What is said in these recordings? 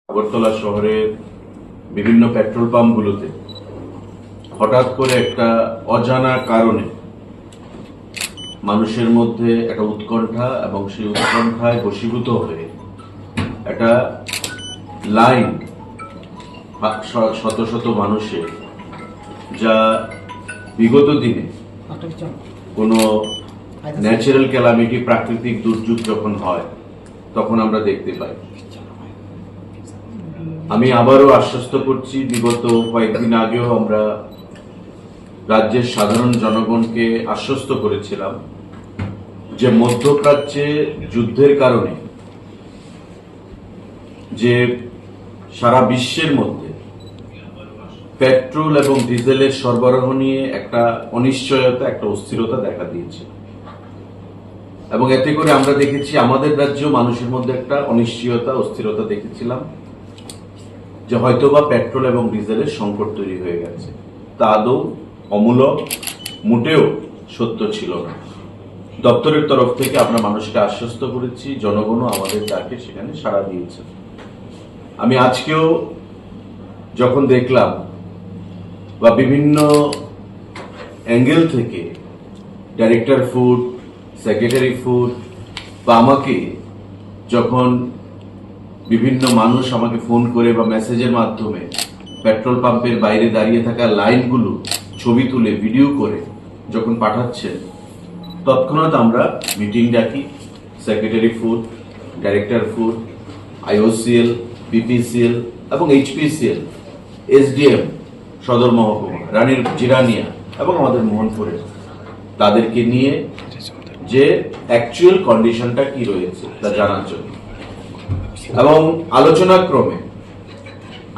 আগরতলা শহরের বিভিন্ন পেট্রোল পাম্পগুলোতে হঠাৎ করে একটা অজানা কারণে মানুষের মধ্যে একটা উৎকণ্ঠা এবং সেই উৎকণ্ঠায় বশীভূত হয়ে একটা লাইন শত শত মানুষের, যা বিগত দিনে কোনো ন্যাচারাল ক্যালামিটি, প্রাকৃতিক দুর্যোগ যখন হয় তখন আমরা দেখতে পাই। আমি আবারও আশ্বস্ত করছি, বিগত কয়েকদিন আগেও আমরা রাজ্যের সাধারণ জনগণকে আশ্বস্ত করেছিলাম যে মধ্যপ্রাচ্যে যুদ্ধের কারণে যে সারা বিশ্বের মধ্যে পেট্রোল এবং ডিজেলের সরবরাহ নিয়ে একটা অনিশ্চয়তা, একটা অস্থিরতা দেখা দিয়েছে, এবং এতে করে আমরা দেখেছি আমাদের রাজ্যেও মানুষের মধ্যে একটা অনিশ্চয়তা, অস্থিরতা দেখেছিলাম যে হয়তোবা পেট্রোল এবং ডিজেলের সংকট তৈরি হয়ে গেছে। তা আদৌ অমূলক, মোটেও সত্য ছিল না। দপ্তরের তরফ থেকে আমরা মানুষকে আশ্বস্ত করেছি, জনগণও আমাদের ডাকে সেখানে সাড়া দিয়েছে। আমি আজকেও যখন দেখলাম বা বিভিন্ন অ্যাঙ্গেল থেকে ডাইরেক্টর ফুড, সেক্রেটারি ফুড বা আমাকে যখন বিভিন্ন মানুষ আমাকে ফোন করে বা মেসেজের মাধ্যমে পেট্রোল পাম্পের বাইরে দাঁড়িয়ে থাকা লাইনগুলো ছবি তুলে ভিডিও করে যখন পাঠাচ্ছেন, তৎক্ষণাৎ আমরা মিটিং ডাকি। Secretary food, director food, IOCL, BPCL এবং এইচপিসিএল, এসডিএম সদর মহকুমা, রানীর জিরানিয়া এবং আমাদের মোহনপুরে, তাদেরকে নিয়ে যে অ্যাকচুয়াল কন্ডিশনটা কি রয়েছে তা জানার জন্য, এবং আলোচনা ক্রমে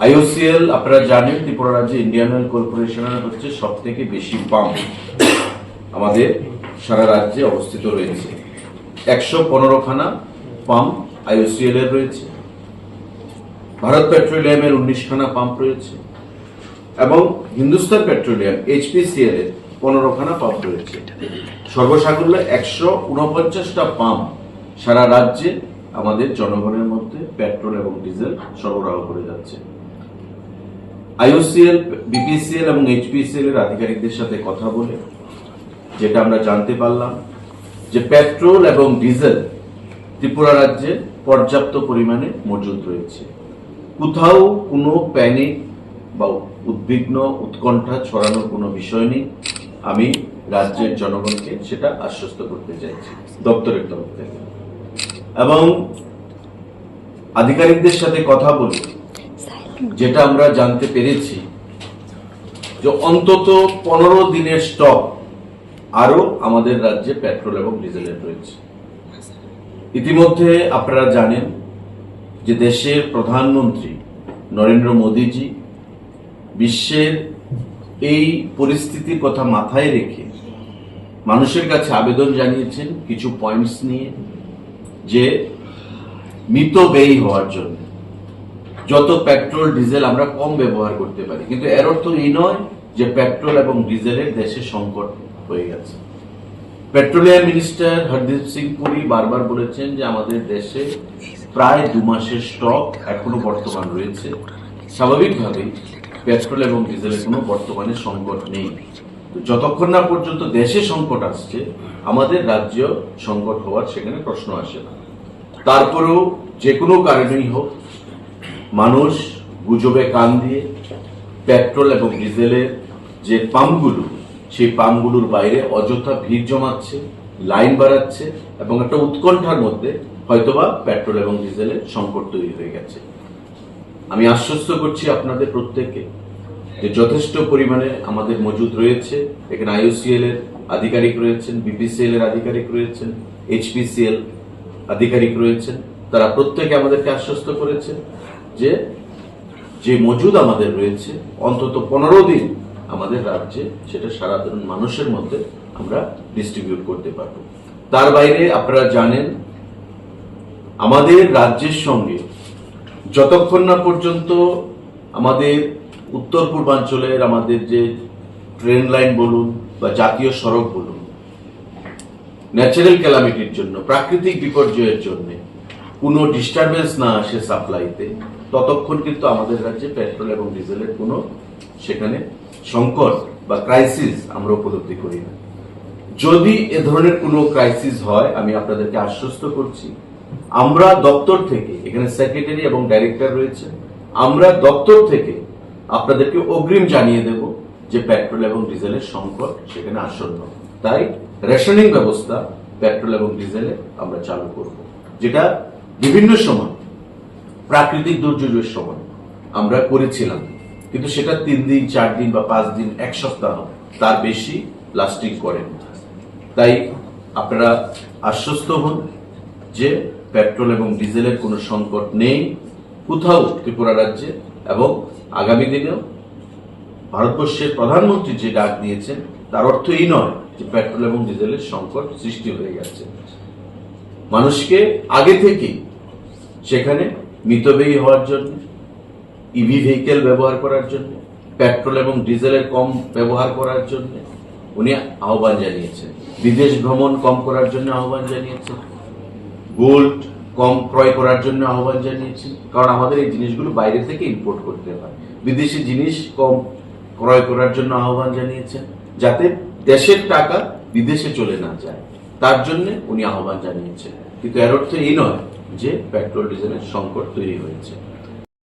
আইওসিএল, আপনারা জানেন ত্রিপুরা রাজ্যে ইন্ডিয়ান অয়েল কর্পোরেশনের হচ্ছে সব থেকে বেশি পাম্প আমাদের সারা রাজ্যে অবস্থিত রয়েছে। 115খানা পাম্প আইওসিএল এর রয়েছে, ভারত পেট্রোলিয়ামের 19খানা পাম্প রয়েছে, এবং হিন্দুস্তান পেট্রোলিয়াম এইচপিসিএল এর 15খানা পাম্প রয়েছে। সর্বসাকুল্যে 149টা পাম্প সারা রাজ্যে আমাদের জনগণের মধ্যে পেট্রোল এবং ডিজেল সরবরাহ করে যাচ্ছে। আইওসিএল, বিপিসিএল এবং এইচপিসিএল এর আধিকারিকদের সাথে কথা বলে যেটা আমরা জানতে পারলাম যে পেট্রোল এবং ডিজেল ত্রিপুরা রাজ্যে পর্যাপ্ত পরিমাণে মজুদ রয়েছে। কোথাও কোনো প্যানিক বা উদ্বিগ্ন, উৎকণ্ঠা ছড়ানোর কোনো বিষয় নেই। আমি রাজ্যের জনগণকে সেটা আশ্বস্ত করতে চাইছি দপ্তরের তরফ থেকে, এবং আধিকারিকদের সাথে কথা বলে যেটা আমরা জানতে পেরেছি যে অন্তত 15 দিনের স্টক আরো আমাদের রাজ্যে পেট্রোল এবং ডিজেলের রয়েছে। ইতিমধ্যে আপনারা জানেন যে দেশের প্রধানমন্ত্রী নরেন্দ্র মোদীজি বিশ্বের এই পরিস্থিতির কথা মাথায় রেখে মানুষের কাছে আবেদন জানিয়েছেন কিছু পয়েন্টস নিয়ে, যে মিতব্যয়ী হওয়ার জন্য যত পেট্রোল ডিজেল আমরা কম ব্যবহার করতে পারি। কিন্তু এর অর্থ এই নয় যে পেট্রোল এবং ডিজেলের দেশে সংকট হয়ে গেছে। পেট্রোলিয়াম মিনিস্টার হরদীপ সিং পুরী বারবার বলেছেন যে আমাদের দেশে প্রায় 2 মাসের স্টক এখনো বর্তমান রয়েছে। স্বাভাবিকভাবেই পেট্রোল এবং ডিজেলের কোনো বর্তমানে সংকট নেই। যতক্ষণ না পর্যন্ত দেশে সংকট আসছে, আমাদের রাজ্য সংকট হওয়ার সেখানে প্রশ্ন আসে না। তারপরেও যে কোনো কারণেই হোক, মানুষ গুজবে কান দিয়ে পেট্রোল এবং ডিজেলের যে পাম্পগুলো, সেই পাম্পগুলোর বাইরে অযথা ভিড় জমাচ্ছে, লাইন বাড়াচ্ছে, এবং একটা উৎকণ্ঠার মধ্যে হয়তোবা পেট্রোল এবং ডিজেলের সংকট তৈরি হয়ে গেছে। আমি আশ্বস্ত করছি আপনাদের প্রত্যেককে যে যথেষ্ট পরিমাণে আমাদের মজুদ রয়েছে। এখানে আইওসিএল এর আধিকারিক রয়েছেন, বিপিসিএল এর আধিকারিক রয়েছেন, এইচপিসিএল আধিকারিক রয়েছেন। তারা প্রত্যেকে আমাদেরকে আশ্বস্ত করেছে যে যে মজুদ আমাদের রয়েছে অন্তত 15 দিন আমাদের রাজ্যে সেটা সাধারণ মানুষের মধ্যে আমরা ডিস্ট্রিবিউট করতে পারব। তার বাইরে আপনারা জানেন আমাদের রাজ্যের সঙ্গে যতক্ষণ না পর্যন্ত আমাদের উত্তর পূর্বাঞ্চলের আমাদের যে ট্রেন লাইন বলুন বা জাতীয় সড়ক বলুন, ন্যাচারাল ক্যালামিটির জন্য, প্রাকৃতিক বিপর্যয়ের জন্য কোনো ডিস্টারবেন্স না আসে সাপ্লাইতে, ততক্ষণ কিন্তু আমাদের রাজ্যে পেট্রোল এবং ডিজেলের কোনো সেখানে সংকট বা ক্রাইসিস আমরা উপলব্ধি করি না। যদি এ ধরনের কোনো ক্রাইসিস হয়, আমি আপনাদেরকে আশ্বস্ত করছি, আমরা দপ্তর থেকে, এখানে সেক্রেটারি এবং ডাইরেক্টর রয়েছে, আমরা দপ্তর থেকে আপনাদেরকে অগ্রিম জানিয়ে দেব যে পেট্রোল এবং ডিজেলের সংকট সেখানে আসন্ন। তাই রেশনিং ব্যবস্থা পেট্রোল এবং ডিজেলে আমরা চালু করব, যেটা বিভিন্ন সময় প্রাকৃতিক দুর্যোগের সময় আমরা করেছিলাম, কিন্তু সেটা 3 দিন 4 দিন বা 5 দিন 1 সপ্তাহ তার বেশি লাস্টিং করেন। তাই আপনারা আশ্বস্ত হন যে পেট্রোল এবং ডিজেলের কোনো সংকট নেই কোথাও ত্রিপুরা রাজ্যে, এবং আগামী দিনেও ভারতবর্ষের প্রধানমন্ত্রী যে ডাক দিয়েছেন তার অর্থ এই নয় যে পেট্রোল এবং ডিজেলের সংকট সৃষ্টি হয়ে যাচ্ছে। মানুষকে আগে থেকেই সেখানে মিতব্যয়ী হওয়ার জন্য, ইভি ভেহিকেল ব্যবহার করার জন্য, পেট্রোল এবং ডিজেলের কম ব্যবহার করার জন্য উনি আহ্বান জানিয়েছেন। বিদেশ ভ্রমণ কম করার জন্য আহ্বান জানিয়েছেন। গোল্ড কম ক্রয় করার জন্য আহ্বান জানিয়েছেন, কারণ আমাদের এই জিনিসগুলো বাইরে থেকে ইম্পোর্ট করতে হয়। বিদেশি জিনিস কম ক্রয় করার জন্য আহ্বান জানিয়েছেন, যাতে দেশের টাকা বিদেশে চলে না যায়, তার জন্য উনি আহ্বান জানিয়েছেন। কিন্তু এর অর্থ এই নয় যে পেট্রোল ডিজেলের সংকট তৈরি হয়েছে।